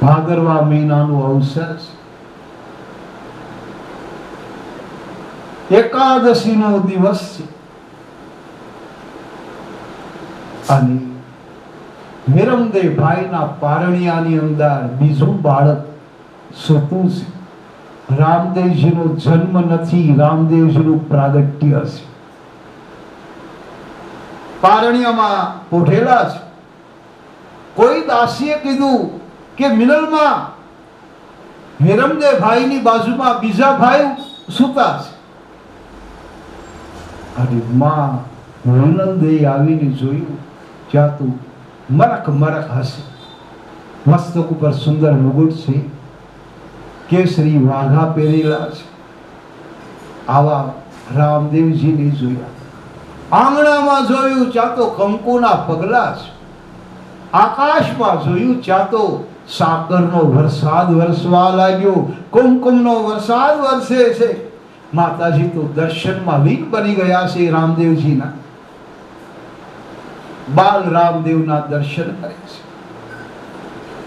ભાદરવા મહિનાનો અવસર છે, એકાદશીનો દિવસ છે અને વિરમદેવભાઈના પારણિયાની અંદર બીજું બાળક સૂતું છે. રામદેવજીનો જન્મ નથી, રામદેવજીનું પ્રાગટ્ય છે. પારણિયામાં પોઢેલા છે. કોઈ દાસીએ કીધું કે મિનલમાં વિરમદેવભાઈની બાજુમાં બીજા ભાઈ સૂતા છે. અને માં વિનંદે આવીને જોયું, ત્યાં તું મરક મરક હશે. મસ્તક ઉપર સુંદર મુગુટ છે, કેસરી વાઘા પહેરેલા છે. આવા રામદેવજીને જોયા. આંગણામાં જોયું, ત્યાં તો કંકુના પગલા છે. આકાશમાં જોયું, ત્યાં તો સાકરનો વરસાદ વરસવા લાગ્યો, કુમકુમનો વરસાદ વરસે છે. માતાજી તો દર્શનમાં લીન બની ગયા છે. રામદેવજીના બાલ રામદેવના દર્શન કરે છે.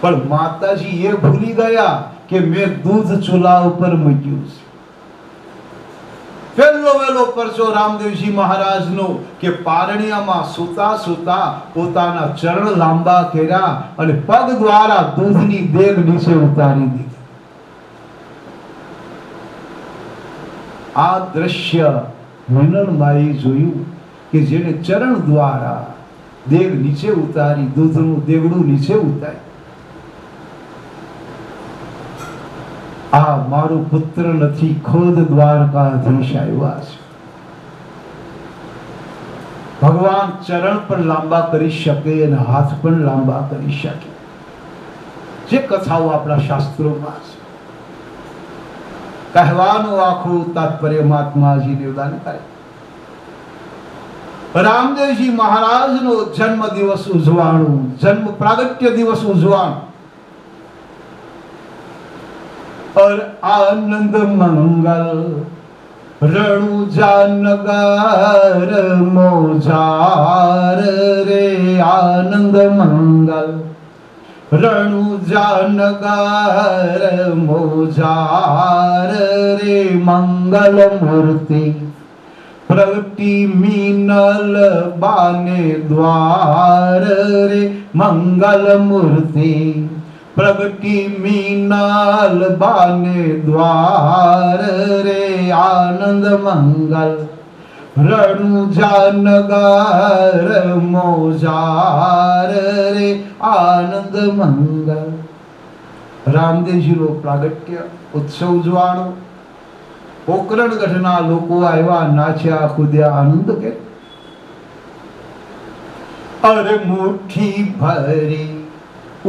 પણ માતાજી એ ભૂલી ગયા કે મેં દૂધ ચૂલા ઉપર મૂક્યું છે. પહેલો વહેલો પરચો રામદેવજી મહારાજનો કે પારણિયામાં સૂતા સૂતા પોતાના ચરણ લાંબા કર્યા અને પગ દ્વારા દૂધની દેગ નીચે ઉતારી દીધી. આ દ્રશ્ય વિનલમાએ જોયું કે જેને ચરણ દ્વારા દેગ નીચે ઉતારી, દૂધનું દેગડું નીચે ઉતારી. આ મારું પુત્ર નથી, ખુદ દ્વારકાધીશ આવ્યા છે. ભગવાન ચરણ પણ લાંબા કરી શકે અને હાથ પણ લાંબા કરી શકે. જે કથાઓ આપણા શાસ્ત્રોમાં છે, કહેવાનું આખું તાત્પર્ય મહાત્માજી નિવેદન કરે. રામદેવજી મહારાજનો જન્મ દિવસ ઉજવાણું, જન્મ પ્રાગટ્ય દિવસ ઉજવાણું. और आनंद मंगल रणु जानगर मोजार रे, आनंद मंगल रणु जानगर मोजार रे, मंगल मूर्ति प्रगति मीनल बाने द्वार रे, मंगल मूर्ति प्रगति मीनाल बाने द्वार रे, आनंद मंगल रणु जानगर मोजार रे, आनंद मंगल. રામદેવજીનો પ્રાગટ્ય ઉત્સવ ઉજવાણો. પોકરણગઢના લોકો આવ્યા, નાચ્યા, કૂદ્યા, આનંદ કે. અરે મુઠ્ઠી ભરી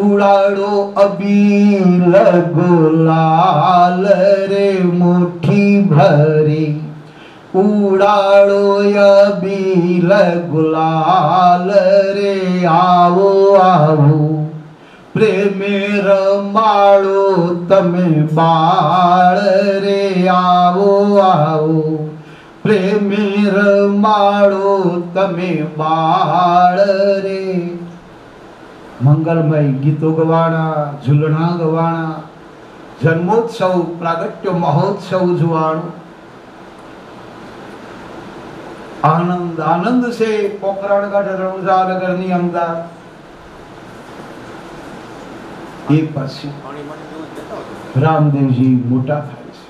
उड़ाड़ो अबील गुलाल रे, मुट्ठी भरी उड़ाड़ो अबील गुलाल रे, आवो आवो प्रेमे रमाड़ो तमे बाळ रे, आवो आवो प्रेमे रमाड़ो तमे बाळ रे. મંગલમય ગીતો ગવાણા, ઝૂલણા ગવાણા, જન્મોત્સવ પ્રાગટ્ય મહોત્સવ ઉજવાણો. આનંદ આનંદ છે પોકરણગઢ રણુજાનગરની અંદર. એ પછી રામદેવજી મોટા થાય છે.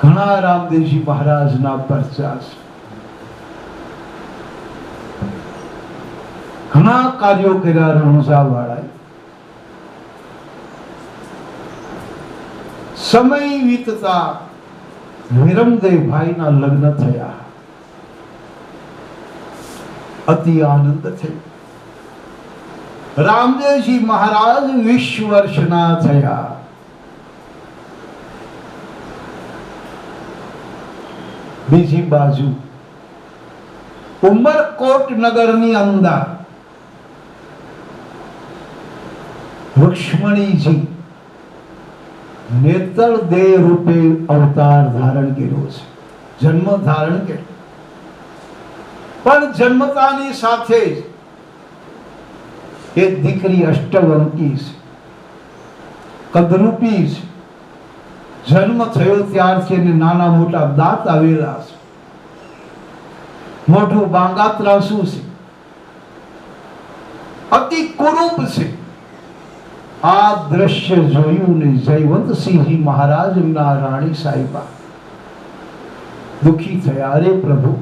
ઘણા રામદેવજી મહારાજના પરચા છે. ઘણા કાર્યો કર્યા રણુજાવાળાએ. સમય વીતતા વિરમદેવભાઈના લગ્ન થયા. અતિ આનંદ થયો. રામદેવજી મહારાજ 20 વર્ષના થયા. બીજી બાજુ ઉમરકોટ નગરની અંદર લક્ષ્મણીજી નેતર દેહ રૂપે અવતાર ધારણ કર્યો છે, જન્મ ધારણ કર્યો. પણ જન્મતાની સાથે જ એ દીકરી અષ્ટવંકી છે, કદરૂપી છે. જન્મ થયો ત્યારથી એને નાના મોટા દાંત આવેલા છે, મોઢું બાંગાત્રાસું છે, અતિ કુરૂપ છે. આ દ્રશ્ય જોયું ને જયવંતસિંહજી મહારાજ એમના રાણી સાહેબા દુખી થયા. અરે પ્રભુ,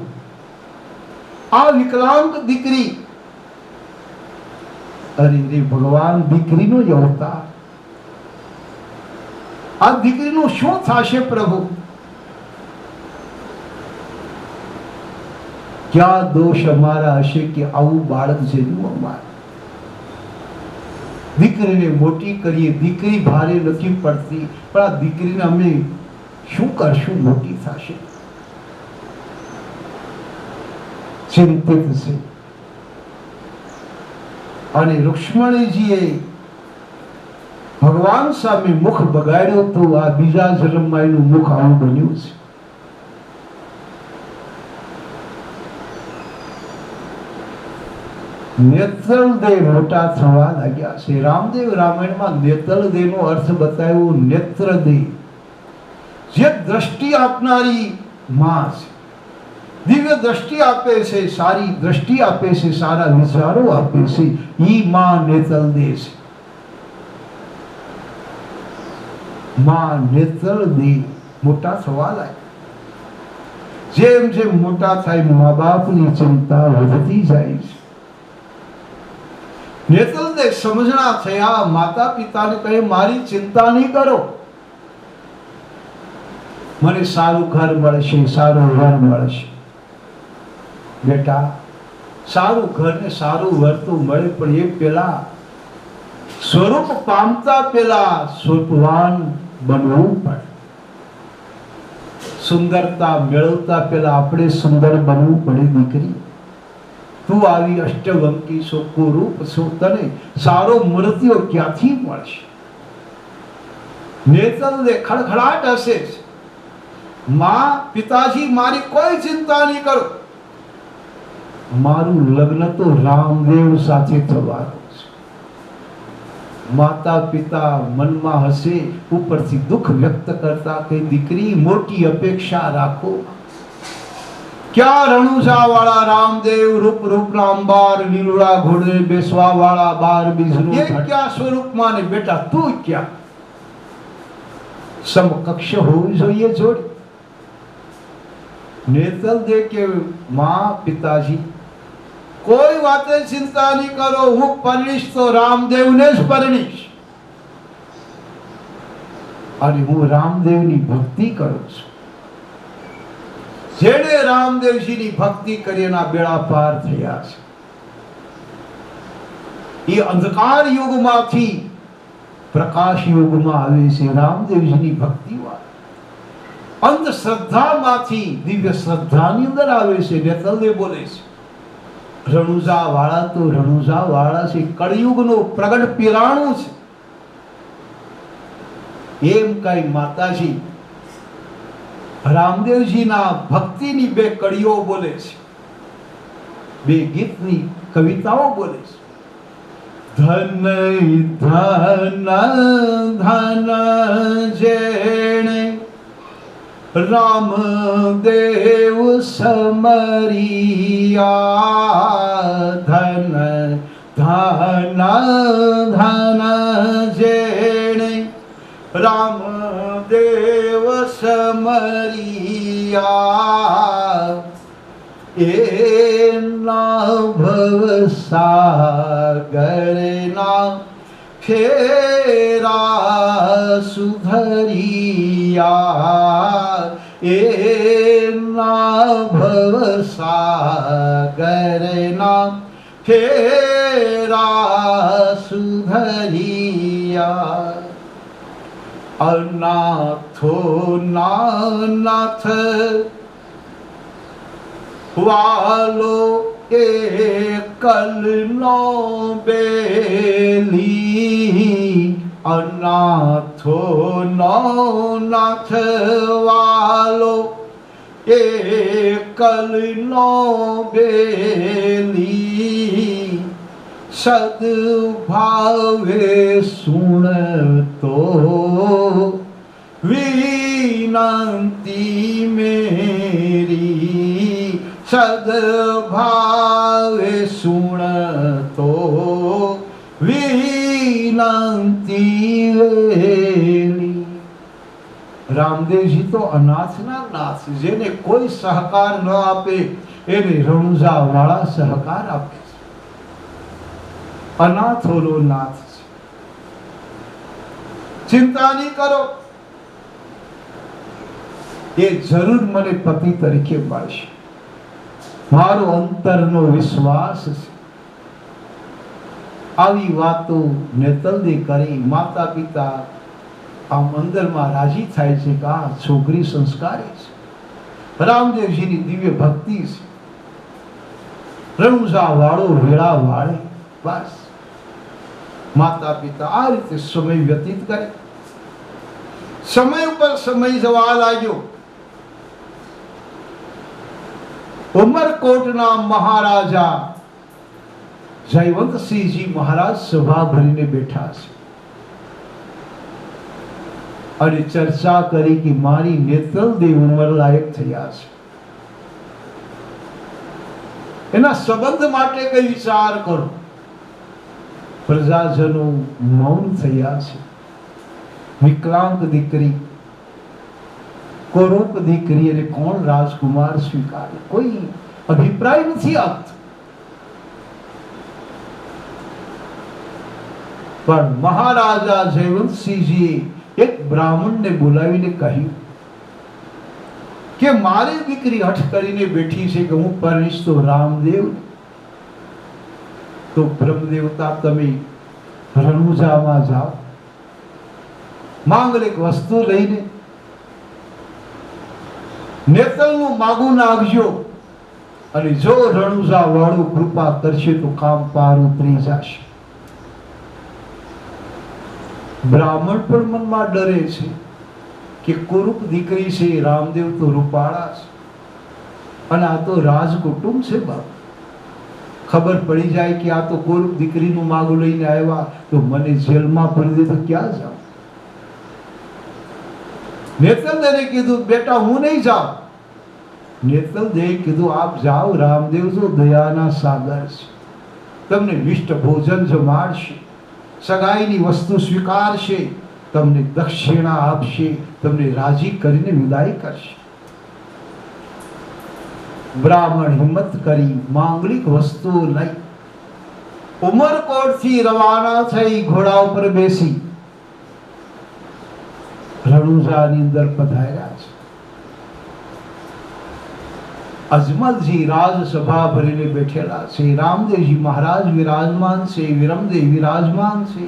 આ વિકલાંગ દીકરી, અરે રે ભગવાન, દીકરીનો જ અવતાર, આ દીકરીનું શું થશે પ્રભુ? ક્યાં દોષ અમારા હશે કે આવું બાળક જન્મ અમારે? દીકરીને મોટી કરીએ, દીકરી ભારે નથી પડતી, પણ આ દીકરીને અમે શું કરશું? મોટી થશે. ચિંતિત છે. અને રુક્ષ્મણીજીએ ભગવાન સામે મુખ બગાડ્યો તો આ બીજા જન્મમાં એનું મુખ આવું બન્યું છે. નેત્રલદેહ મોટા થવા લાગ્યા છે. રામદેવ રામાયણમાં નેત્રલદેહ નો અર્થ બતાવ્યો. નેત્રદેહ જે દ્રષ્ટિ આપનારી માં છે, દિવ્ય દ્રષ્ટિ આપે છે, સારી દ્રષ્ટિ આપે છે, સારા વિચારો આપે છે, ઈ માં નેત્રલદેહ છે. માં નેત્રલદેહ મોટા થવા લાગ્યા. જેમ જેમ મોટા થાય મા બાપની ચિંતા વધતી જાય છે. નેત્રલદેહ સમજણા થયા. માતા પિતાને કહે, મારી ચિંતા નહીં કરો, મને સારું ઘર મળશે, સારું વર મળશે. બેટા, સારું ઘર ને સારું વર તો મળે, પણ એ પેલા સ્વરૂપ પામતા પેલા સ્વરૂપવાન બનવું પડે. સુંદરતા મેળવતા પેલા આપણે સુંદર બનવું પડે. દીકરી, તું આવી અષ્ટવંકી છો, કુરૂપ છો, તને સારો મૂર્તિઓ ક્યાંથી મળશે? નેત્રલદેહ ખડખડાટ હશે. માં, પિતાજી, મારી કોઈ ચિંતા નહીં કરો, મારું લગ્ન તો રામદેવ સાથે થવાનું છે. માતા પિતા મનમાં હશે, ઉપરથી દુઃખ વ્યક્ત કરતા કે દીકરી, મોટી અપેક્ષા રાખો. ક્યાં રણુજા વાળા રામદેવ, રૂપ રૂપના અંબાર, લીલુડા ઘોડે બેસવા વાળા બાર બીજનું, એ ક્યાં સ્વરૂપમાં ને બેટા તું ક્યાં? સમકક્ષ હોવી જોઈએ જોડી. નેત્રલદેહ કે, માં, પિતાજી, કોઈ વાતે ચિંતા નહીં કરો, હું પરણીશ તો રામદેવને જ પરણીશ. અને હું રામદેવની ભક્તિ કરું છું. જેણે રામદેવજીની ભક્તિ કરી એના બેડા પાર થયા છે. એ અંધકાર યુગમાંથી પ્રકાશ યુગમાં આવે છે. રામદેવજીની ભક્તિ અંધશ્રદ્ધામાંથી દિવ્ય શ્રદ્ધાની અંદર આવે છે. નેત્રલદેહ બોલે છે, રણુજા વાળા તો રણુજા વાળા છે, કળિયુગનો પ્રગટ પીરાણું છે. એમ કઈ માતાજી રામદેવજીના ભક્તિની બે કડીઓ બોલે છે, બે ગીતની કવિતાઓ બોલે છે. ધન ધન ધન જેણે રામદેવ સમરિયા. ધન ધન ધન જેણે રામદેવ સમરિયા. એના ભવસાગરના ફેરા સુધરિયા. એના ભવસાગરના ફેરા સુધરિયા. અનાથો નાથ વાલો એકલનો બેલી. અનાથો નાથ વાલો એકલનો બેલી. સદભાવે સુણતો વિનંતી મેરી, સદભાવે સુણતો વિનંતી વેલી. રામદેવજી તો અનાથના નાથ, જેને કોઈ સહકાર ન આપે એને રણુજા વાળા સહકાર આપે. અનાથોનો નાથ છે. ચિંતા નહીં કરો, એ જરૂર મને પતિ તરીકે મળશે, મારો અંતરનો વિશ્વાસ છે. આવી વાતો નેતલદે કરી. માતા પિતા આમ અંદરમાં રાજી થાય છે કે આ છોકરી સંસ્કારી છે, રામદેવજીની દિવ્ય ભક્તિ છે, રણુજા વાળો વેળા વાળે. બસ માતા પિતા આ રીતે સમય વ્યતીત કરે. સમય ઉપર સમય જવા લાગ્યો. ઉમરકોટના મહારાજા જયવંતસિંહજી મહારાજ સભા ભરીને બેઠા છે અને ચર્ચા કરી કે મારી નેતલદેવ ઉંમર લાયક થયા છે, એના સંબંધ માટે કઈ વિચાર કરો. પ્રજાજનો મૌન થયા છે. વિકલાંગ દીકરી, કોરૂપ દીકરી અને કોણ રાજકુમાર સ્વીકારે? કોઈ અભિપ્રાય નથી આપતો. પણ મહારાજા જયવંતસિંહજીએ એક બ્રાહ્મણને બોલાવીને કહ્યું કે મારી દીકરી હઠ કરીને બેઠી છે કે હું પરણીશ તો રામદેવ. તો બ્રહ્મદેવતા તમે રણુજામાં જાઓ, માંગલિક વસ્તુ લઈને નેતલનું માગું નાખજો, અને જો રણુજા વાળું કૃપા કરશે તો કામ પાર ઉતરી જશે. બ્રાહ્મણ પણ મનમાં ડરે છે કે કુરૂપ દીકરી છે, રામદેવ તો રૂપાળા છે, અને આ તો રાજકુટુંબ છે. બાપ ખબર પડી જાય કે આ તો કુરૂપ દીકરીનું માગું લઈને આવ્યા તો મને જેલમાં પડી દે તો ક્યાં જાઉં? નેતલદેને કીધું બેટા હું નહીં જાઉં. નેતલદેએ કીધું આપ જાઓ, રામદેવ તો દયાના સાગર છે, તમને વિષ્ટ ભોજન જમાડશે, સગાઈની વસ્તુ સ્વીકારશે, તમને દક્ષિણા આપશે, તમને રાજી કરીને વિદાય કરશે. બ્રાહ્મણ હિંમત કરી માંગલિક વસ્તુઓ લઈ ઉમરકોટથી રવાના થઈ ઘોડા ઉપર બેસી રણુજાની અંદર પધાર્યા છે. અજમલજી રાજસભા ભરીને બેઠેલા છે. રામદેવજી મહારાજ વિરાજમાન છે, વિરમદેવ વિરાજમાન છે,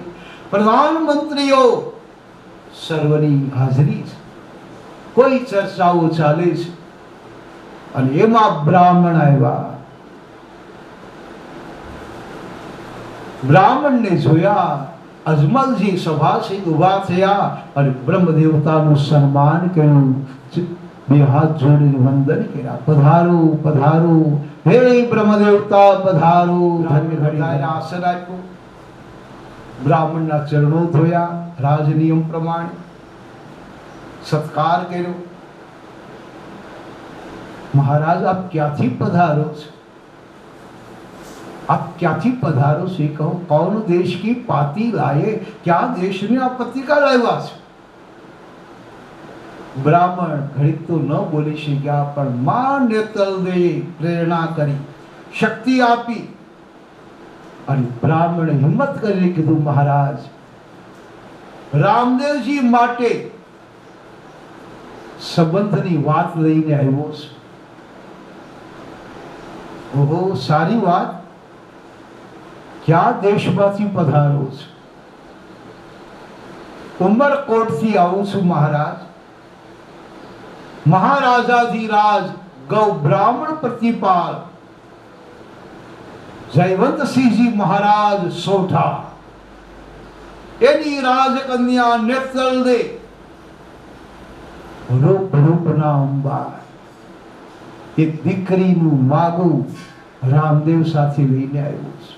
પ્રધાનમંત્રીઓ સર્વની હાજરી છે. કોઈ ચર્ચાઓ ચાલે છે અને એમાં બ્રાહ્મણ આવ્યા. બ્રાહ્મણને જોયા, અજમલજી સભા છે ઉભા થયા અને બ્રહ્મદેવતાનું સન્માન કર્યું, બે હાથ જોડીને વંદન કર્યા. પધારો પધારો, હે બ્રહ્મદેવતા પધારો. ધન્ય ઘડીને આસન આપ્યું, બ્રાહ્મણના ચરણો ધોયા, રાજનિયમ પ્રમાણે સત્કાર કર્યો. મહારાજ આપ ક્યાંથી પધારો છો? आप क्याथी पधारो से कहो, कौन देश की पाती लाए, क्या देश में आप पत्रिका लाव्या છો? બ્રાહ્મણ ઘડીક તો ન બોલી શક્યા, પણ માં નેતલદે પ્રેરણા કરી, શક્તિ આપી અને બ્રાહ્મણે હિંમત કરીને કીધું મહારાજ રામદેવજી માટે સંબંધની વાત લઈને આવ્યો છું. ઓહો સારી વાત, क्या देशમાંથી પધારો છો? ઉમરકોટથી આવું છું મહારાજ. મહારાજાધિરાજ ગૌ બ્રાહ્મણ પ્રતિપાલ જયવંતસિંહજી મહારાજ સોઢા, એની રાજકન્યા નેતલદે રૂપ રૂપના અંબા, એ દીકરીનું માગું રામદેવ સાથે લઈને આવ્યો છે.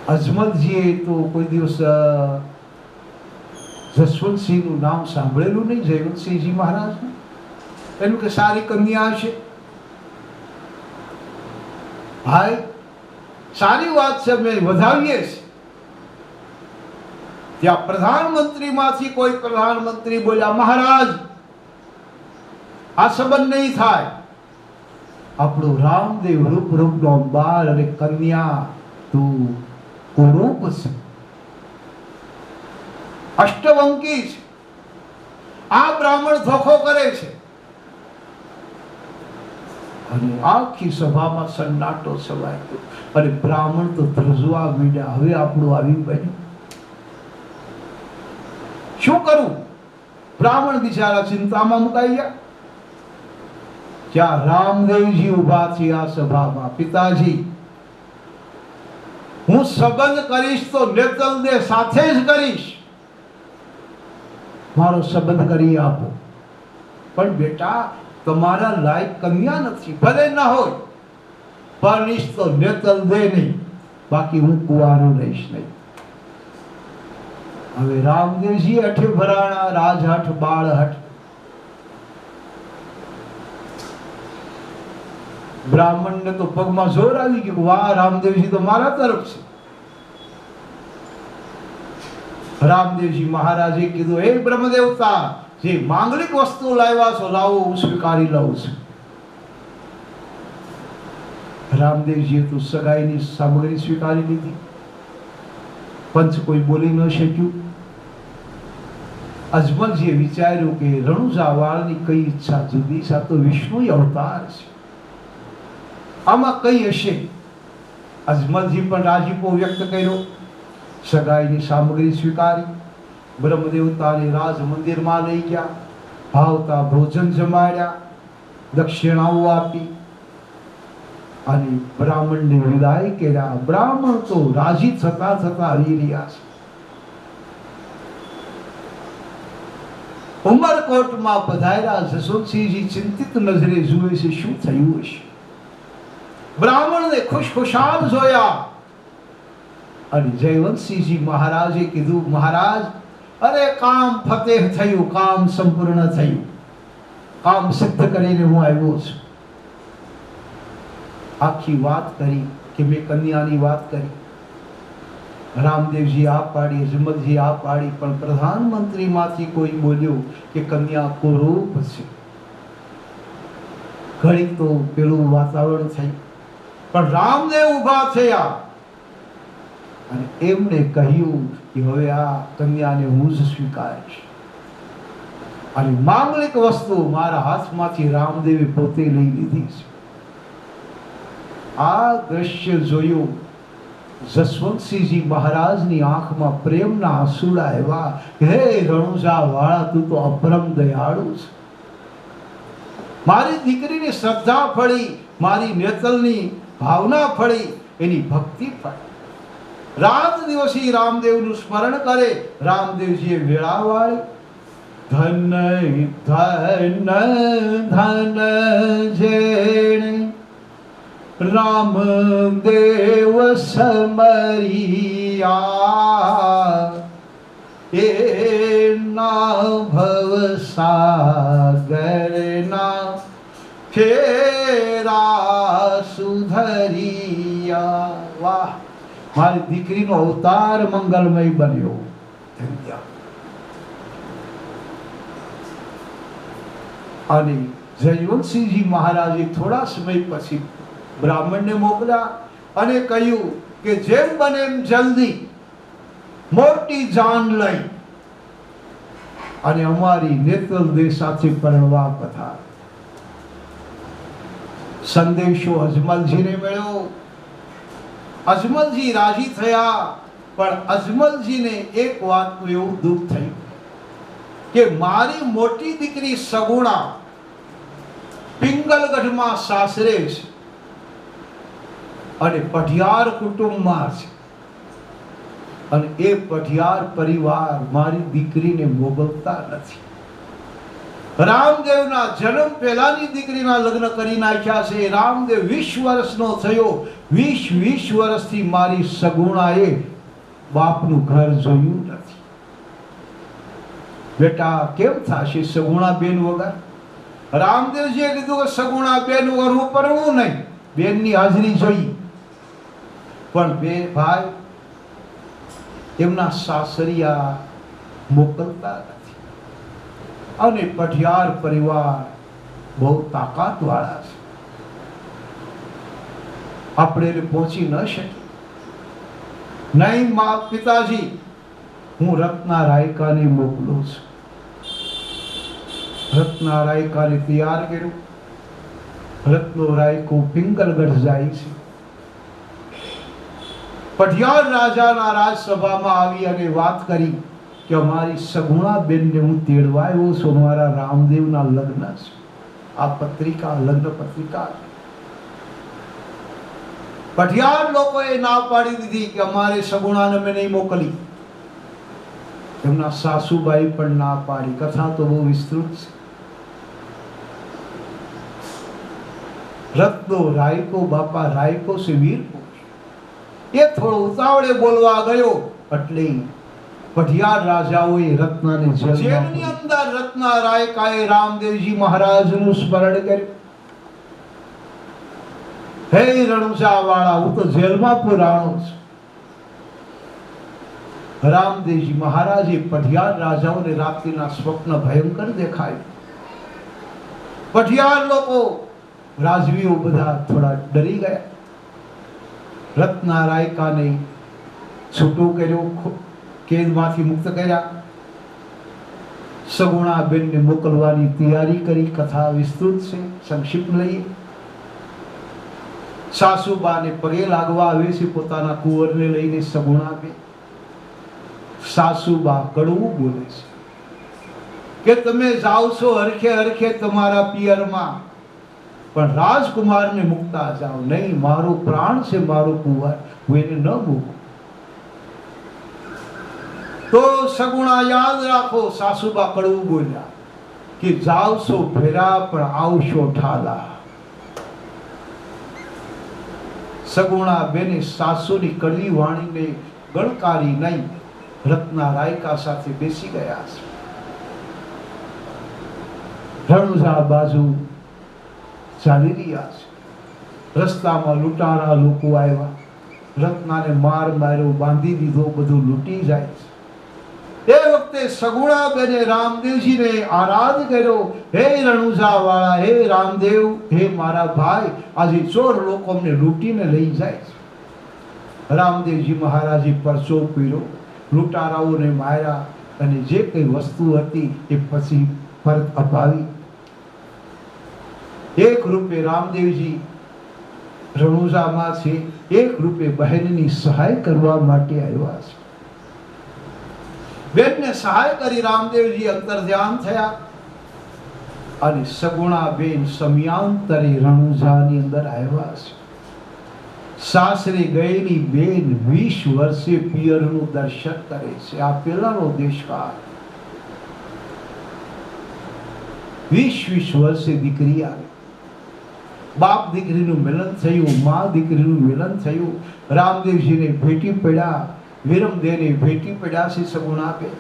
અજમલજીએ તો કોઈ દિવસ જસવંતસિંહનું નામ સાંભળેલું નહીં, જયવંતસિંહજી મહારાજનું. એનું કે સારી કન્યા છે. ભાઈ સારી વાત છે, અમે વધાવીએ છીએ. ત્યાં પ્રધાનમંત્રીમાંથી કોઈ પ્રધાનમંત્રી બોલ્યા, મહારાજ આ સંબંધ નહીં થાય. આપણું રામદેવ રૂપ રૂપનો બાળ અને કન્યા તું કુરૂપ છે, અષ્ટવંકી છે. આ બ્રાહ્મણ ધોખો કરે છે. અને આખી સભામાં સન્નાટો છવાઈ ગયો. અને બ્રાહ્મણ તો ધ્રુજવા માંડ્યા, હવે આપણું આવી બન્યું, શું કરું? બ્રાહ્મણ બિચારા ચિંતામાં મુકાઈ ગયા. જ્યાં રામદેવજી ઉભા છે આ સભામાં, પિતાજી હું સંબંધ કરીશ તો નેતલને સાથે જ કરીશ, મારો સંબંધ કરી આપો. પણ બેટા તમારા લાયક કન્યા નથી, ભલે ન હોય, પરણીશ તો નેતલ દે નહીં, બાકી હું કુંવારો રહીશ નહીં. હવે રામદેવજી અઠે ભરાણા, રાજહઠ બાળહઠ. બ્રાહ્મણને તો પગમાં જોર આવી ગયું, વાહ રામદેવજી તો મારા તરફ છે. રામદેવજી મહારાજે કીધું, હે બ્રહ્મદેવતા, જે માંગલિક વસ્તુ લાવ્યા છો લાવો, હું સ્વીકારી લઉં છું. રામદેવજીએ તો સગાઈની સામગ્રી સ્વીકારી લીધી. પંચ કોઈ બોલી ન શક્યું. અજમલજીએ વિચાર્યું કે રણુજા વાળની કઈ ઈચ્છા જુદી છે, આ તો વિષ્ણુ અવતાર છે, આમાં કઈ હશે. અજમલજી પણ રાજીપો વ્યક્ત કર્યો, સગાઈની સામગ્રી સ્વીકારી, બ્રહ્મદેવતાને રાજ મંદિરમાં લઈ ગયા, ભાવતા ભોજન જમાડ્યા, દક્ષિણાઓ આપી અને બ્રાહ્મણને વિદાય કર્યા. બ્રાહ્મણ તો રાજી થતા થતા આવી રહ્યા છે. ઉમરકોટમાં પધાર્યા જસવંતસિંહજી ચિંતિત નજરે જુએ છે, શું થયું હશે. બ્રાહ્મણને ખુશખુશાલ જોયા અને જયવંતસિંહજી મહારાજે કીધું, મહારાજ અરે કામ ફતેહ થયું, કામ સંપૂર્ણ થયું, કામ સિદ્ધ કરીને હું આવ્યો છું. આખી વાત કરી કે મેં કન્યાની વાત કરી. રામદેવજી આ પાડી, અજમલજી આ પાડી, પણ પ્રધાનમંત્રીમાંથી કોઈ બોલ્યો કે કન્યા કુરૂપ છે. ઘણી તો પેલું વાતાવરણ થયું, પણ રામદેવ ઉભા થયા અને એમને કહ્યું કે હવે આ કન્યાને હું જ સ્વીકારીશ. અને માંગલિક વસ્તુ મારા હાથમાંથી રામદેવે પોતે લઈ લીધી છે. આ દ્રશ્ય જોયું, જસવંતસિંહજી મહારાજની આંખમાં પ્રેમના આંસુડા આવ્યા. હે રણુજા વાળા, તું તો અપરમ દયાળુ છે. મારી દીકરીની શ્રદ્ધા ફળી, મારી નેતલની ભાવના ફળી, એની ભક્તિ ફળી. રાત દિવસી રામદેવનું સ્મરણ કરે. રામદેવજીએ વેળા વાળી, ધન ધન ધન જેણે રામદેવ સમરિયા, એ ના ભવ સાગરના ફેરા સુધરિયા. વાહ, મારી દીકરીનો અવતાર મંગલમય બન્યો. અને જયવંતસિંહજી મહારાજે થોડા સમય પછી બ્રાહ્મણને મોકલ્યા અને કહ્યું કે જેમ બને એમ જલ્દી મોટી જાન લઈ અને અમારી નેતલ દે સાથે પરણવા પધાર. સંદેશો અજમલજીને મળ્યો. અજમલજી રાજી થયા, પણ અજમલજીને એક વાતનું એવું દુઃખ થયું કે મારી મોટી દીકરી સગુણા પિંગલગઢમાં સાસરે છે અને પઢિયાર કુટુંબમાં છે, અને એ પઢિયાર પરિવાર મારી દીકરીને મોગલતા નથી. રામદેવના જન્મ પહેલાની દીકરીના લગ્ન કરી નાખ્યા છે. રામદેવ 20 વર્ષનો થયો. 20 વર્ષથી મારી સગુણાએ બાપનું ઘર જોયું નથી. બેટા કેમ થશે સગુણા બેન વગર? રામદેવજીએ કીધું કે સગુણા બેન વગર હું પરણવું નહીં, બેનની હાજરી જોઈ. પણ બે ભાઈ એમના સાસરિયા મોકલતા નથી. અને પઢિયાર પરિવાર બહુ તાકાત વાળા છે, આપણે એને પહોંચી ન શકીએ. નહીં મા પિતાજી, હું રત્ના રાયકાને મોકલું છું. રત્ના રાયકાને તૈયાર કર્યું. રત્નો રાયકો પિંગલગઢ જાય છે. પઢિયાર રાજાના રાજસભામાં આવી અને વાત કરી કે અમારી સગુણા બેનને હું તેડવા આવ્યો છું, મારા રામદેવના લગ્ન છે. આ પત્રિકા લગ્ન પત્રિકા. પઢિયાર લોકોએ ના પાડી દીધી કે અમારે સગુણાને મેં નહીં મોકલી. એમના સાસુબાઈ પણ ના પાડી. કથા તો બહુ વિસ્તૃત છે. રત્નો રાયકો, બાપા રાયકો છે વીર પુરુષ. એ થોડો ઉતાવળે બોલવા ગયો એટલે પઢિયાર રાજાઓએ રત્નાને જેલની અંદર રત્ના રાયકાએ રામદેવજી મહારાજનું સ્મરણ કર્યું. હે રણુજા વાળા, હું તો જેલમાં પુરાણો છું. રામદેવજી મહારાજે પઢિયાર રાજાઓને રાત્રિના સ્વપ્ન ભયંકર દેખાય. પઢિયાર લોકો રાજવીઓ બધા થોડા ડરી ગયા. રત્ના રાયકાને છૂટો કર્યો, કેદમાંથી મુક્ત કર્યા. સગુણા બેનને મોકલવાની તૈયારી કરી. કથા વિસ્તૃત છે, સંક્ષિપ્ત લઈએ. સાસુબાને પગે લાગવા આવે છે પોતાના કુંવરને લઈને સગુણા બેન. સાસુબા કડવું બોલે છે કે તમે જાઓ છો હરખે હરખે તમારા પિયરમાં, પણ રાજકુમારને મુકતા જાઓ. નહીં, મારો પ્રાણ છે મારો કુંવર, હું એને ન મૂકું. તો સગુણા યાદ રાખો, સાસુબા કડવું બોલ્યા કે જાઓ છો ફેરા પણ આવશો ઠાલા. સગુણા બેને સાસુની કડવી વાણીને ગણકારી નહીં, રત્ના રાયકા સાથે બેસી ગયા છે. રણુજા બાજુ ચાલી રહ્યા છે. રસ્તામાં લૂંટારા લોકો આવ્યા. રત્નાને માર માર્યો, બાંધી દીધો, બધું લૂંટી જાય છે. એ વખતે સગુણા બેને રામદેવજીને આરાધ કર્યો, હે રણુજા વાળા, હે રામદેવ, હે મારા ભાઈ, આજે ચોર લોકો અમને લૂંટીને લઈ જાય છે. રામદેવજી મહારાજે પરચો પીર્યો, લૂંટારાઓને માર્યા અને જે કઈ વસ્તુ હતી એ પછી પરત અપાવી. એક રૂપે રામદેવજી રણુજામાં છે, એક રૂપે બહેનની સહાય કરવા માટે આવ્યા છે. બેનને સહાય કરી રામદેવજી અંતર ધ્યાન થયા અને સગુણા બેન સમયાંતરે રણુજાની અંદર આવ્યા છે. સાસરે ગયેલી બેન 20 વર્ષે પિયરનું દર્શન કરે છે. આ પેલાનો દેશકાળ. 20 વર્ષે દીકરી આવી. બાપ દીકરીનું મિલન થયું, મા દીકરીનું મિલન થયું. રામદેવજીને ભેટી પડ્યા, વિરમદેવને ભેટી પડ્યા છે સગુણા બેન.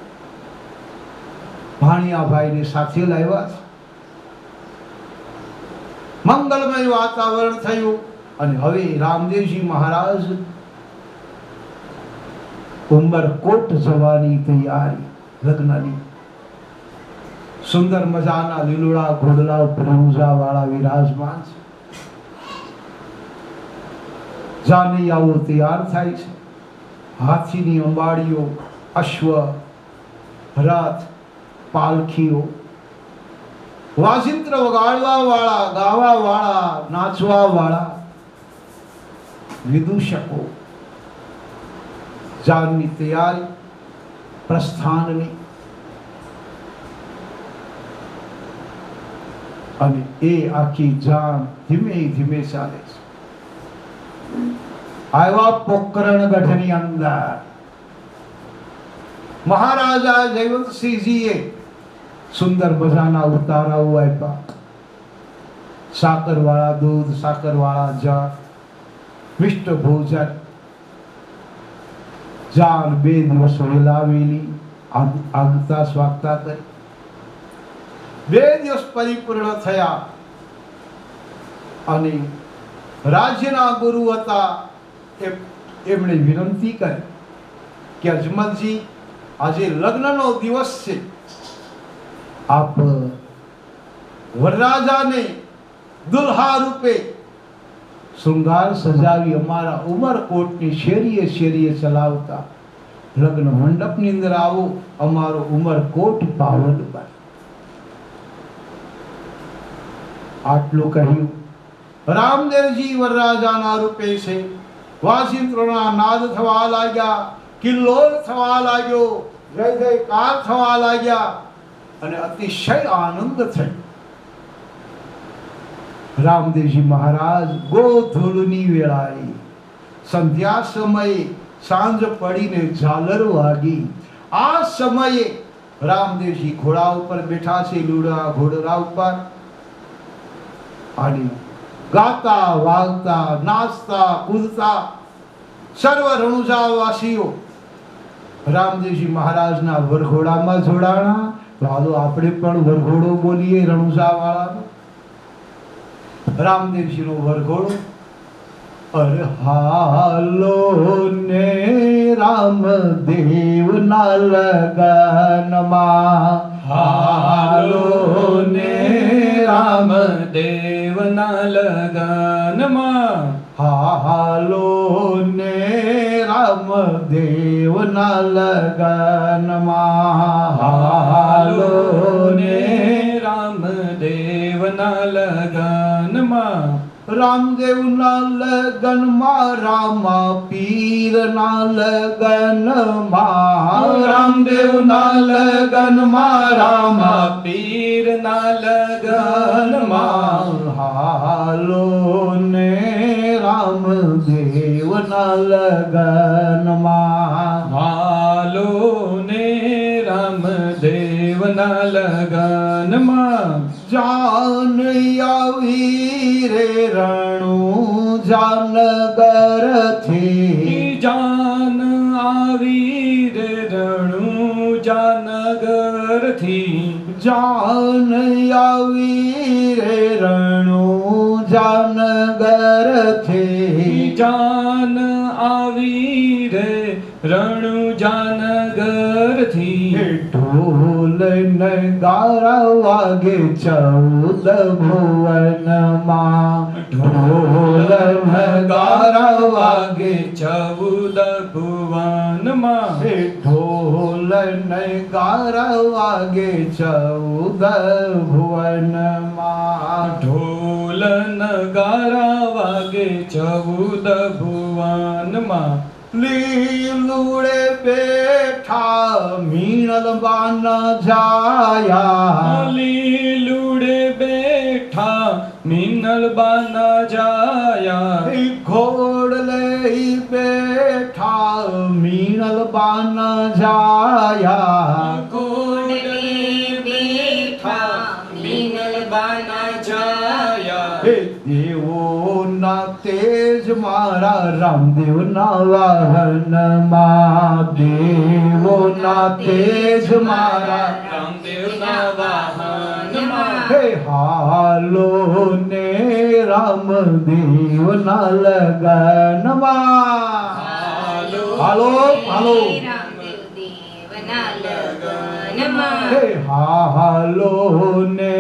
ભાણિયાભાઈને સાથે લાવ્યા છે. મંગલમય વાતાવરણ થયું અને હવે રામદેવજી મહારાજ ઉમરકોટ જવાની તૈયારી લગ્નની. સુંદર મજાના લીલુડા ઘોડલા રણુજા વાળા વિરાજમાન છે. જાનૈયાઓ તૈયાર થાય છે. હાથીની અંબાડીઓ, અશ્વ, રથ, પાલખીઓ, વાજિંત્ર વગાડવા વાળા, ગાવા વાળા, નાચવા વાળા, વિદૂષકો. જાનની તૈયારી, પ્રસ્થાનની. અને એ આખી જાન ધીમે ધીમે ચાલે છે. આવ્યા પોકરણગઢની અંદર. મહારાજા જયવંતસિંહજીએ સુંદર મજાના ઉતારાઓ આપ્યા, સાકરવાળા દૂધ, સાકરવાળા જળ, મિષ્ટ ભોજન. જાન 2 દિવસ વેલાવેલી આગતા સ્વાગતા કરી. 2 દિવસ પરિપૂર્ણ થયા અને રાજ્યના ગુરુ હતા એમણે વિનંતી કરી કે અજમલજી, આજે લગ્નનો દિવસ છે, આપ વરરાજાને દુલ્હા રૂપે શૃંગાર સજાવી અમારા ઉમરકોટની શેરીએ શેરીએ ચલાવતા લગ્ન મંડપની અંદર આવો, અમારો ઉમરકોટ પાવન બને. આટલું કહ્યું. રામદેવજી વરરાજાના રૂપે છે. વાજિંત્રોના નાદ થવા લાગ્યા, કિલ્લોલ થવા લાગ્યો, જય જયકાર થવા લાગ્યા અને અતિશય આનંદ થયો. રામદેવજી મહારાજ ગોધૂળની વેળાએ, સંધ્યા સમયે, સાંજ પડીને ઝાલર વાગી, આ સમયે રામદેવજી ઘોડા ઉપર બેઠા છે, લુડા ઘોડરા ઉપર, અને ગાતા વાગતા નાચતા કૂદતા સર્વ રણુજાવાસીઓ રામદેવજી મહારાજના વરઘોડામાં જોડાણા. તો હાલો આપણે પણ વરઘોડો બોલીએ રણુજાવાળાનો. રામદેવજીનો વરઘોડો. અરે હાલો ને રામદેવના લગનમાં, હાલો ને રામદેવના લગનમાં, હાલો ને રામદેવના લગનમાં, હાલો ને રામદેવના લગનમાં. રામદેવના લગનમાં, રામા પીરના લગનમાં, રામદેવના લગનમાં, રામા પીરના લગનમાં. હાલો ને રામદેવના લગનમાં, હાલો ને રામદેવના લગનમાં. જાન આવી રે રણુ જાનગરથી, જાન આવી રે રણુ જાનગરથી, જાન આવી રે રણુ જાનગરથી, જાન આવી રે રણુ જાનગરથી. ઢોલ નગારા વાગે 14 ભુવનમાં, ઢોલ નગારા વાગે 14 ભુવનમાં, ઢોલ નગારા વાગે 14 ભુવનમાં, ઢોલ નગારા વાગે 14 ભુવનમાં. લીલુડે બેઠા મીણલ બાન જાયા, લીલુડે બેઠા મિનલ બાના જાયા. ઘોડલે બેઠા મીણલ બાન જાયા, ઘોડલે બેઠા મિનલ બાના જાયા. દેવોના તેજ મારા રામદેવના વાહનમાં, દેવોના તેજ મારા રામદેવના વાહનમાં. હે હાલો ને રામદેવના લગનમાં, હાલો હાલો હે હાલો ને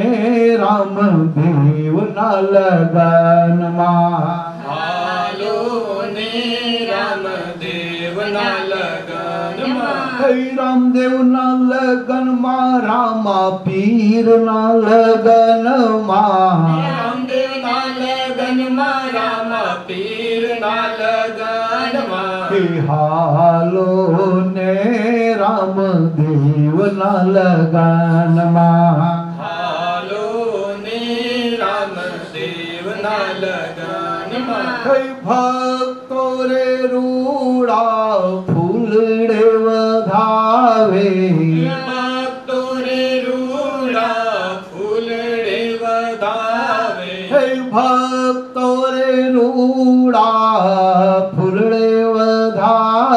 રામદેવના લગનમાં, હાલો ને રામદેવના લગનમાં. હે રામદેવના લગનમાં, રામા પીરના લગનમાં, રામદેવના લગનમાં, રામા પીરના લગનમાં. હે હાલો ને રામદેવના લગનમાં, હાલો ને રામદેવના લગનમાં. હે ભક્તો રે રૂડા ફૂલડે વધાવે, ભક્તો રે રૂડા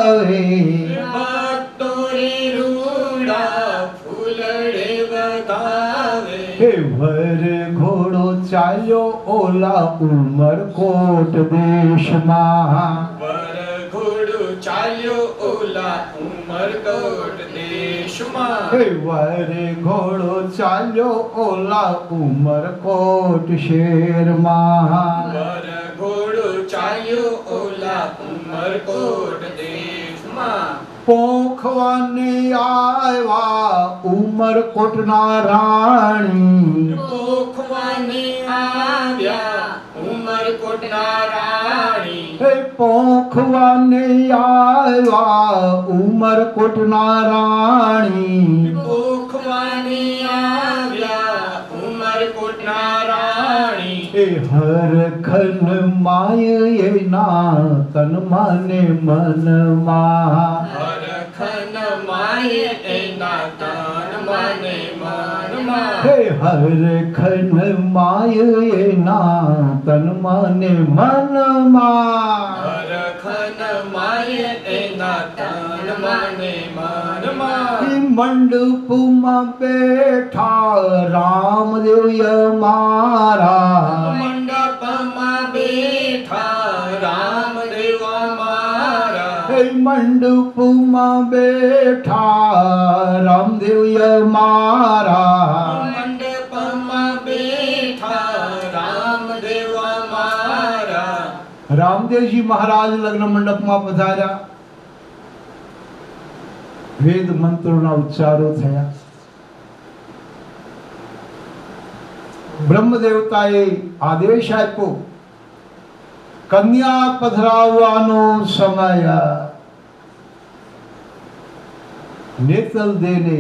गावे भक्तो रे रूड़ा फूलड़े बगावे हे वर घोड़ो चाल्यो ओला उमरकोट देश માં वर घोड़ो चाल्यो ओला उमरकोट देशમાં हे वर घोड़ो चाल्यो ओला उमरकोट शहर માં वर घोड़ो चाल्यो ओला उमरकोट देशમાં પોખવાને આવ્યા ઉમરકોટના રાણી પોખવાને આવ્યા ઉમરકોટના રાણી હે પોખવાને આવ્યા ઉમરકોટના રાણી પોખવાને આવ્યા ઉમરકોટના રાણી એ હરખન માય એના તન માને મનમાં હરખન માય એના તન મને મનમાં હે હરખન માય એના તન માને મનમાં હરખન માય એના તન મને મનમાં ઈ મંડપમાં બેઠા રામદેવ મારા મંડપમાં બેઠા રામદેવ મારા હે મંડપમાં બેઠા રામદેવ મારા મંડપમાં બેઠા રામદેવ મારા રામદેવજી મહારાજ લગ્ન મંડપમાં પધાર્યા વેદ મંત્રોના ઉચ્ચારો થયા બ્રહ્મ દેવતાએ આદેશ આપ્યો કન્યા પધરાવવાનો સમય નેતલ દેને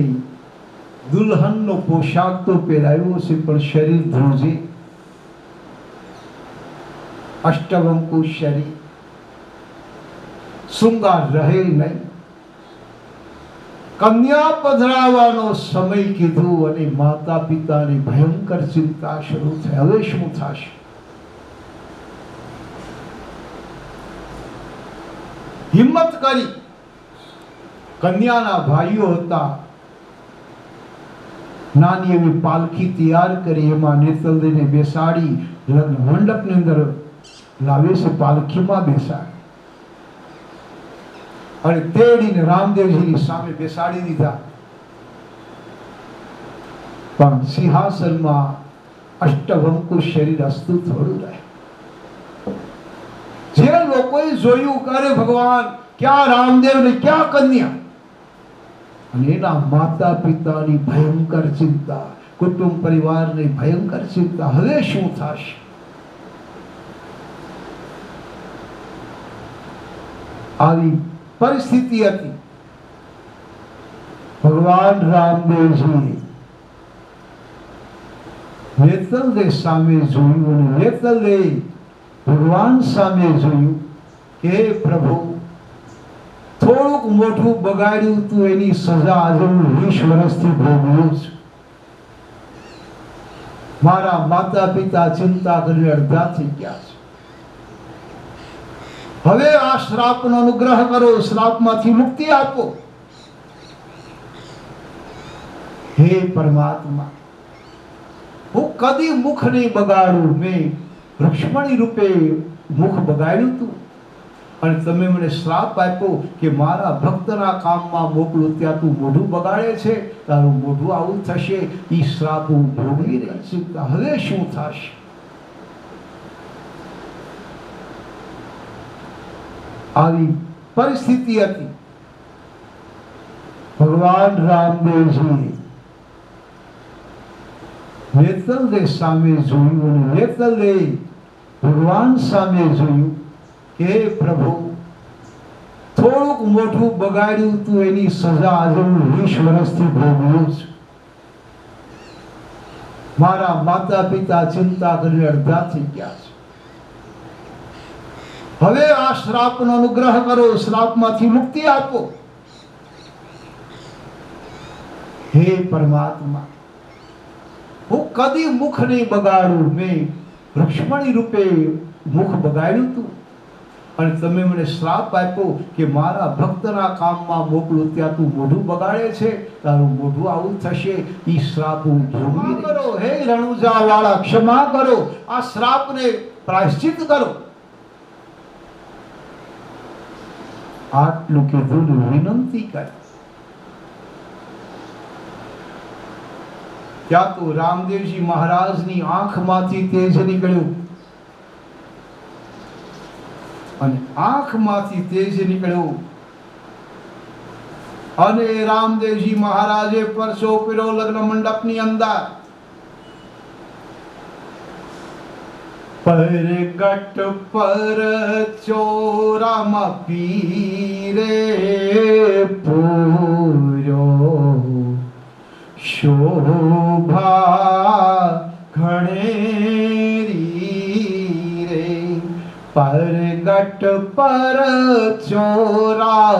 દુલ્હનનો પોશાક તો પહેરાવ્યો છે પણ શરીર ધ્રુજે અષ્ટવંકુ શરીર શૃંગાર રહે નહીં કન્યા પધરાવવાનો સમય કીધું અને માતા પિતાની ભયંકર ચિંતા શરૂ થઈ હવે શું થશે હિંમત કરી કન્યાના ભાઈઓ હતા નાની એવી પાલખી તૈયાર કરી એમાં નેતલદેને બેસાડી લગ્ન મંડપની અંદર લાવે છે પાલખીમાં બેસાડી અને તેડીને રામદેવજીની સામે બેસાડી દીધા પણ સિંહાસનમાં અષ્ટવંકુ શરીર અસ્તુ થોડું રહે જે લોકોએ જોયું કરે ભગવાન ક્યાં રામદેવ ને ક્યાં કન્યા અને એના માતા પિતાની ભયંકર ચિંતા કુટુંબ પરિવારની ભયંકર ચિંતા હવે શું થશે આવી પરિસ્થિતિ હતી ભગવાન રામદેવજી નેતલદેવ સામે જોયું અને નેતલદેવ ભગવાન સામે જોયું કે હે પ્રભુ થોડુંક મોઢું બગાડ્યું તું એની સજા આજે હું 20 વર્ષથી ભોગવું છું મારા માતા પિતા ચિંતા કરીને અડધા થઈ ગયા છે હવે આ શ્રાપનો અનુગ્રહ કરો શ્રાપમાંથી મુક્તિ આપો હે પરમાત્મા હું કદી મુખ નહીં બગાડું મેં લક્ષ્મણી રૂપે મુખ બગાડ્યું તું અને તમે મને શ્રાપ આપ્યો કે મારા ભક્તના કામમાં મોકલું ત્યાં તું મોઢું બગાડે છે તારું મોઢું આવું થશે ઈ શ્રાપ હું ભોગવી રહી છું હવે શું થશે આવી પરિસ્થિતિ હતી ભગવાન રામદેવજી નેતલદેવ સામે જોયું અને નેતલદેવ ભગવાન સામે જોયું કે હે પ્રભુ થોડુંક મોઢું બગાડ્યું તું એની સજા આજે હું 20 વર્ષથી ભોગવું છું મારા માતા પિતા ચિંતા કરીને અડધા થઈ ગયા છે હવે આ શ્રાપનો અનુગ્રહ કરો શ્રાપમાંથી મુક્તિ આપો હે પરમાત્મા હું કદી મુખ નહીં બગાડું મેં લક્ષ્મણી રૂપે મુખ બગાડ્યું તું અને તમે મને શ્રાપ આપ્યો કે મારા ભક્તના કામમાં મોકલું ત્યાં તું મોઢું બગાડે છે, તારું મોઢું આવું થશે. ઈ શ્રાપ હું ભોગવી કરો. હે રણુજા વાળા, ક્ષમા કરો, આ શ્રાપને પ્રાયશ્ચિત કરો. આટલું કીધું, વિનંતી કરી. ત્યાં તો રામદેવજી મહારાજની આંખમાંથી તેજ નીકળ્યું અને આંખમાંથી તેજ નીકળ્યું અને રામદેવજી મહારાજે પરસો કર્યો લગ્ન મંડપની અંદર. પરગટ પર ચોરામાં પીરે પૂર્યો શોભા ઘણેરી રે. પરગટ પર ચોરામાં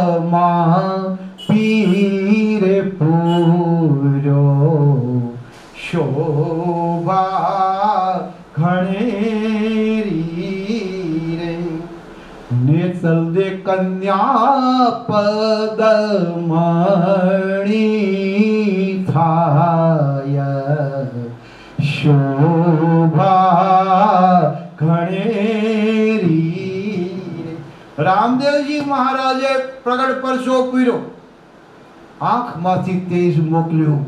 પીરે પૂર્યો શોભા ઘણેરી રે. નેતલ દે કન્યા પદમણી થાય શોભા ઘણેરી રે. રામદેવજી મહારાજે પ્રગટ પરસો પીર્યો, આંખમાંથી તેજ મોકલ્યું.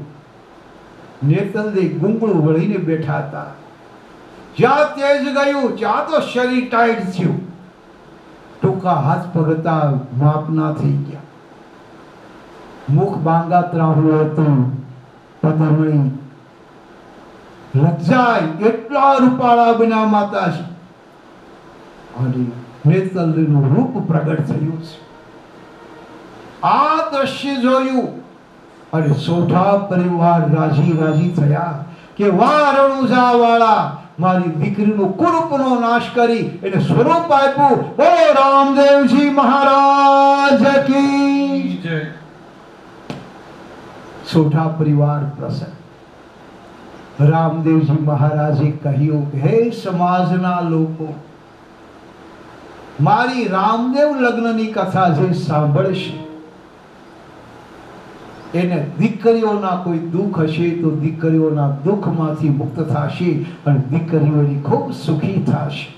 નેતલદે ગુંગળું વળીને બેઠા હતા. જ્યાં તેજ ગયું ત્યાં તો શરીર ટાઈટ થયું. ટૂંકા હાથ પગતા માપના થઈ ગયા. મુખ બાંગા ત્રાહું હતું. પદમણી લજ્જાય એટલા રૂપાળા બના માતાજી અને નેતલનું રૂપ પ્રગટ થયું છે. આ દ્રશ્ય જોયું અને સોઢા પરિવાર રાજી રાજી થયા કે વાહ રણુજા વાળા, મારી દીકરીનો કુરૂપનો નાશ કરી એને સ્વરૂપ આપ્યું. ઓ રામદેવજી મહારાજ કી જય. સોઢા પરિવાર પ્રસન્ન. રામદેવજી મહારાજે કહ્યું કે હે સમાજના લોકો, મારી રામદેવ લગ્નની કથા જે સાંભળશે એને દીકરીઓના કોઈ દુઃખ હશે તો દીકરીઓના દુઃખમાંથી મુક્ત થશે અને દીકરીઓની ખૂબ સુખી થશે.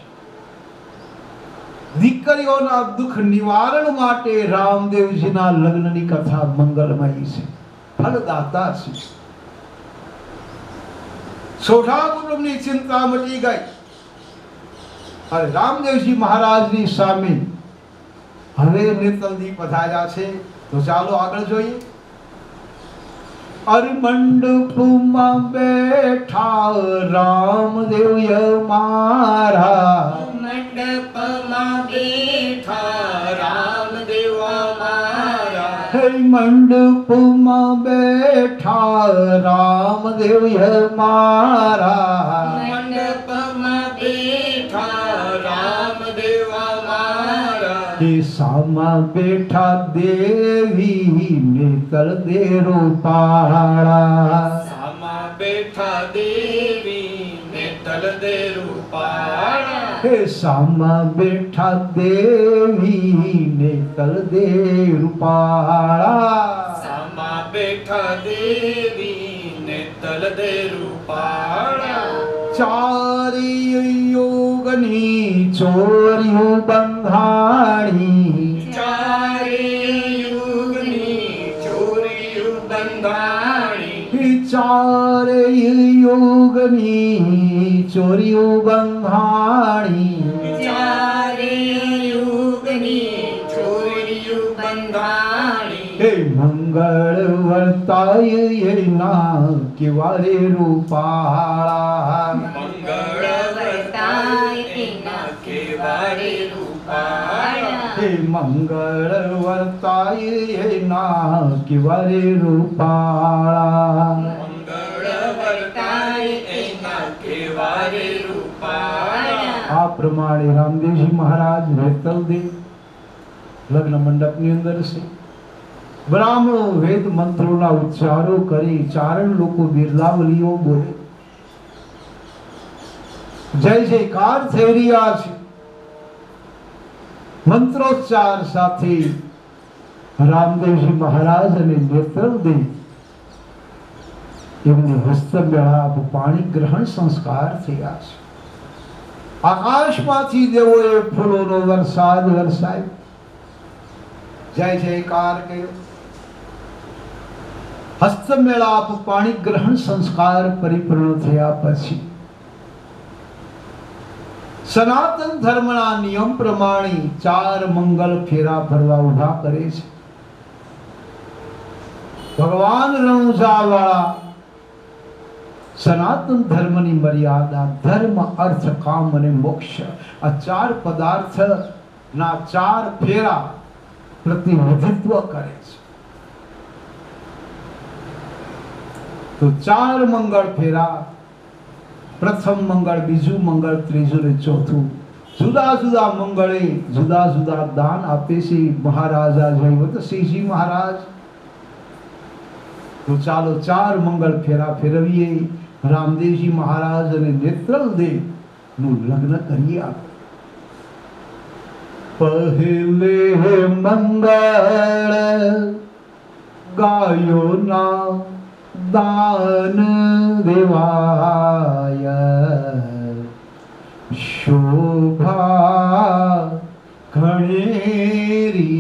દીકરીઓના દુઃખ નિવારણ માટે રામદેવજીના લગ્નની કથા મંગલમય છે, ફલદાતા છે. સોઢા કુટુંબની ચિંતા મટી ગઈ અને રામદેવજી મહારાજની સામે હવે નેતલજી પધાર્યા છે. તો ચાલો આગળ જોઈએ. અરે મંડપમાં બેઠા રામદેવ મારા, મંડપમાં બેઠા રામદેવ મારા. હે મંડપમાં બેઠા રામદેવ મારા. મંડપમાં બેઠા રામદેવ મારા. હે સામા બેઠા દેવી નેતલ દે રૂપાળા. સામા બેઠા દેવી નેતલ દે રૂપાળા. હે સામા બેઠા દેવી નેતલ દે રૂપાળા. સામા બેઠા દેવી નેતલ દે રૂપાળા. ચારી યોગની ચોર્યું બંધાણી. ચારે યુગની ચોરીયું બંધાણી. ચારે યુગની ચોર્યું બંધાણી. ચારે યુગની ચોરીયું બંધાણી. હે મંગળ વર્તાય એના કેવારે રૂપાળા. મંગળ વર્તાય એના કેવારે રૂપાળા. હે મંગળ વર્તાય એના કેવારે રૂપાળા. મંગળ વર્તાય એના કેવારે રૂપાળા. આ પ્રમાણે રામદેવજી મહારાજ નેતલદેવ લગ્ન મંડપની અંદર છે. બ્રાહ્મણો વેદ મંત્રોના ઉચ્ચારો કરી, ચારણ લોકો બિરદાવલીઓ બોલે, જય જયકાર થઈ રહ્યા છે. મંત્રોચ્ચાર સાથે રામદેવજી મહારાજ અને નેત્રદેવ એમની હસ્તમેળાપ પાણી ગ્રહણ સંસ્કાર થયા છે. આકાશમાંથી દેવોએ ફૂલોનો વરસાદ વરસાવ્યો, જય જયકાર કર્યો. હસ્તમેળાપ પાણી ગ્રહણ સંસ્કાર પરિપૂર્ણ થયા પછી સનાતન ધર્મના નિયમ પ્રમાણે 4 મંગલ ફેરા ફરવા ઉભા કરે છે. ભગવાન રણુજાવાળા સનાતન ધર્મની મર્યાદા ધર્મ અર્થ કામ અને મોક્ષ આ 4 પદાર્થના 4 ફેરા પ્રતિનિધિત્વ કરે છે. તો 4 મંગળ ફેરા, પ્રથમ મંગળ, બીજું મંગળ, ત્રીજું ને ચોથું, જુદા જુદા મંગળે જુદા જુદા દાન આપે છે મહારાજા જયવંતસિંહજી મહારાજ. તો ચાલો 4 મંગળ ફેરા ફેરવીએ. રામદેવજી મહારાજ અને નેત્રલદેવ નું લગ્ન કરીએ. પહેલે મંગળ ગાયો ના દાન દેવાય, શોભા ઘણેરી.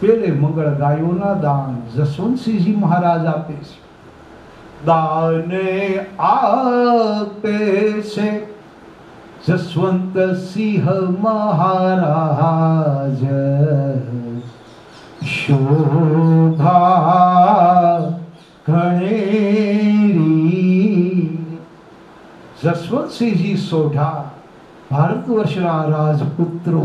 પેલે મંગળ ગાયોના દાન જસવંતસિંહજી મહારાજ આપે છે. દાને આપે છે જસવંતસિંહ મહારાજ, શોભા ઘણેરી. જસવંતસિંહજી સોઢા ભારત વર્ષના રાજપુત્રો,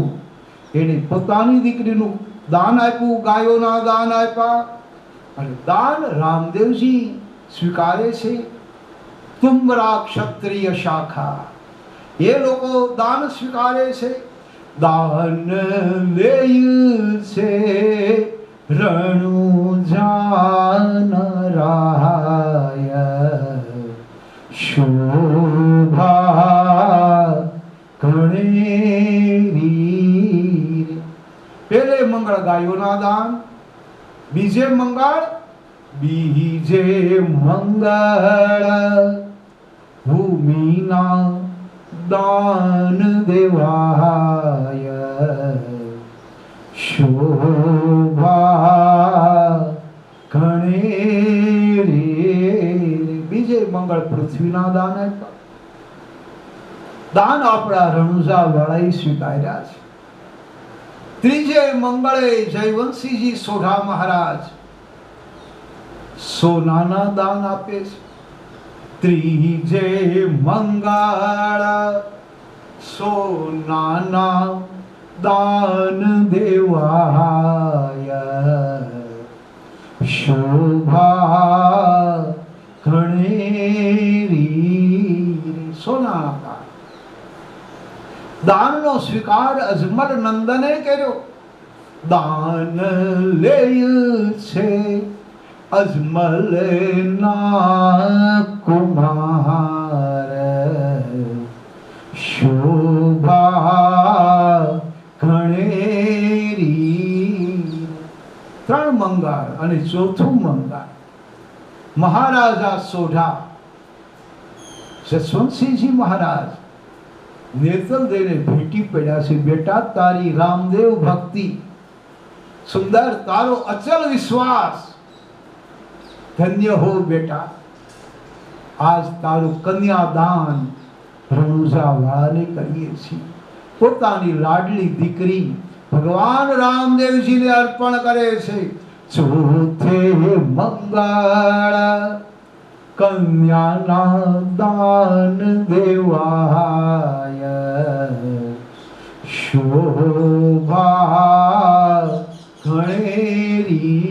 એને પોતાની દીકરીનું દાન આપ્યું, ગાયોના દાન આપ્યા અને દાન રામદેવજી સ્વીકારે છે. તુમરા ક્ષત્રિય શાખા એ લોકો દાન સ્વીકારે છે. દાન લેય છે રણુજાનરાય, શોભા ઘણેરી. પેલે મંગળ ગાયોના દાન, બીજે મંગળ ભૂમિના દાન દેવાય, શોભા ઘણેરી. બીજે મંગળ પૃથ્વીના દાન આપ્યા. દાન આપણા રણુજા વાળાએ સ્વીકાર્યા છે. ત્રીજે મંગળે જયવંતસિંહજી સોઢા મહારાજ સોનાના દાન આપે છે. ત્રીજે મંગળ સોનાના દાન દેવાય, શોભા ઘણેરી. સોનાના દાન. દાનનો સ્વીકાર અજમલ નંદને કર્યો. દાન લેય છે અજમલ ના કુમાર, શોભા ઘણેરી. 3 મંગળ અને ચોથું મંગળ મહારાજા સોઢા જસવંતસિંહજી મહારાજ નેત્રદેવને ભેટી પડ્યા છે. બેટા, તારી રામદેવ ભક્તિ સુંદર, તારો અચલ વિશ્વાસ, ધન્ય હો બેટા. આજ તારું કન્યાદાન રણુજા વાળાને કરીએ છીએ. પોતાની લાડલી દીકરી ભગવાન રામદેવજીને અર્પણ કરે છે. ચોથે મંગળ કન્યાના દાન દેવાય, શોભા ઘણેરી.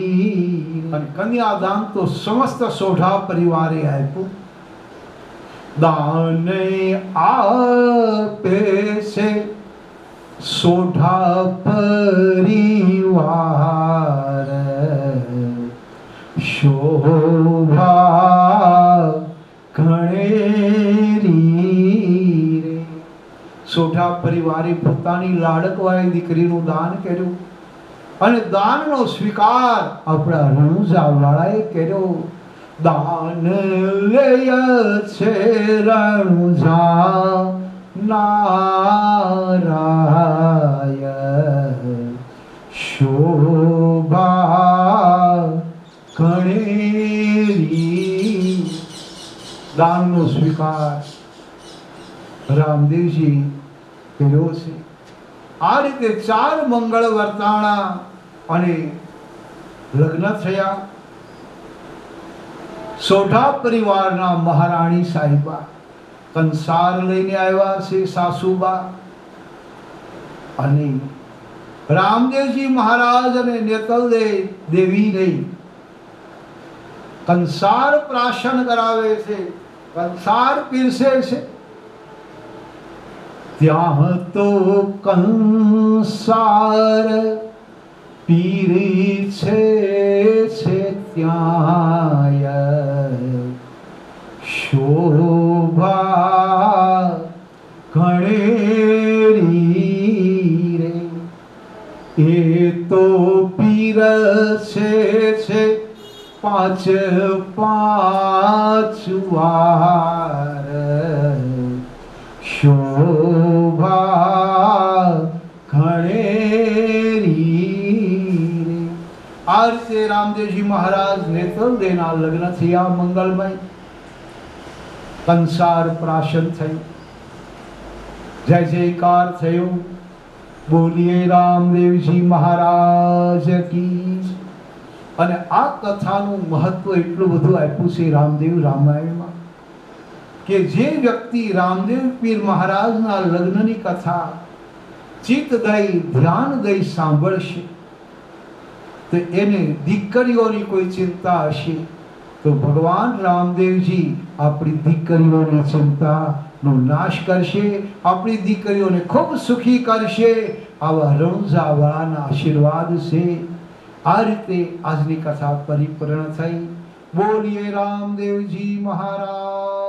અને કન્યાદાન તો સમસ્ત સોઢા પરિવારે આપ્યું. દાને આપે છે સોઢા પરિવાર, શોભા ઘણેરી. સોઢા પરિવારે પોતાની લાડકવાઈ દીકરીનું દાન કર્યું અને દાનનો સ્વીકાર આપણા રણુજા વાળાએ કર્યો. દાન લેય છે રણુજા નારાયણ, શોભા કણેરી. દાનનો સ્વીકાર રામદેવજી કર્યો છે. આ રીતે 4 મંગળ વર્તાણા અને લગ્ન થયા. સોઢા પરિવારના મહારાણી સાહિબા કંસાર લઈને આવ્યા છે સાસુબા, અને રામદેવજી મહારાજ અને નેતલદેવ દેવીને કંસાર પ્રાશન કરાવે છે, કંસાર પીરસે છે. ત્યાં તો કંસાર પીરી છે ત્યાં શોભા ઘણેરી રે. એ તો પીરસે છે 5 વાર, શોભા ઘણેરી. આ રીતે રામદેવજી મહારાજ નેતલદેવના લગ્ન થયા મંગલમય. કંસાર પ્રાશન થયું, જય જયકાર થયો. બોલીએ રામદેવજી મહારાજ કી. અને આ કથાનું મહત્વ એટલું બધું આપ્યું છે રામદેવ રામાયણમાં કે જે વ્યક્તિ રામદેવ પીર મહારાજના લગ્નની કથા ચિત્ત દઈ ધ્યાન દઈ સાંભળશે તો એને દીકરીઓની કોઈ ચિંતા હશે તો ભગવાન રામદેવજી આપણી દીકરીઓની ચિંતાનો નાશ કરશે, આપણી દીકરીઓને ખૂબ સુખી કરશે. આવા રણુજાવાળાના આશીર્વાદ છે. આ રીતે આજની કથા પરિપૂર્ણ થઈ. બોલીએ રામદેવજી મહારાજ